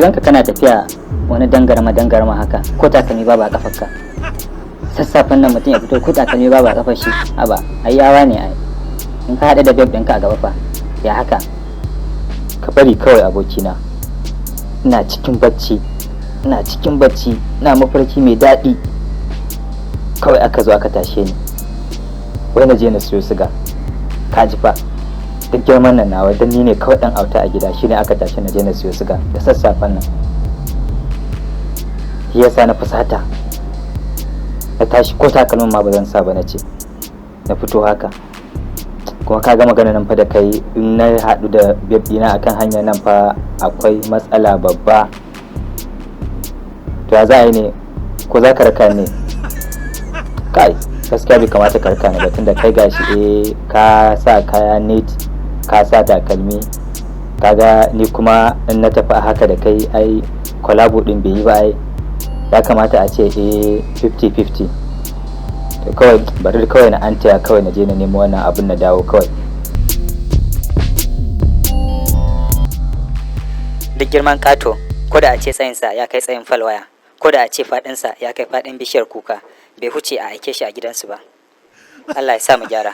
ganka kana tafiya wani dangarma haka ko takalmi babu a kafarka. Sassafen nan mutum ya fito ko takalmi babu a kafar shi, haba ai yawa ne ai. In ka haɗa da babe ɗinka a gaba fa, ya haka? Ka bari kawai abokina. Ina cikin bacci ina mafarki mai daɗi, kawai aka zo aka tashe ni, wai na je na siyo siga. Ka ji fa, duk girman nan nawa dan ni ne kawai dan auta a gida, shine aka tashi na je na siyo siga da sassafen nan. Shi yasa na fusata, na tashi ko takalmin ma ba zan sa ba, na ce na fito haka. Kuma ka ga magana nan fa da kai, in na haɗu da bebina akan hanyar nan fa akwai matsala babba. To ya za a yi ne, ko za ka raka ne? Kai gaskiya bai kamata ka raka ni ba, tunda kai gashi ka sa kaya neat, ka sa takalmi, kaga ni kuma in na tafi haka da kai ai kwalabo din bai yi ba ai. Ya kamata a ce 50-50. to kawai bari kawai na antaya kawai na je na nemo wannan abin na dawo kawai. Duk girman kato, ko da a ce tsayinsa ya kai tsayin falwaya, ko da a ce faɗinsa ya kai faɗin bishiyar kuka, bai huce a aike shi a gidansu ba. Allah ya sa mu gyara.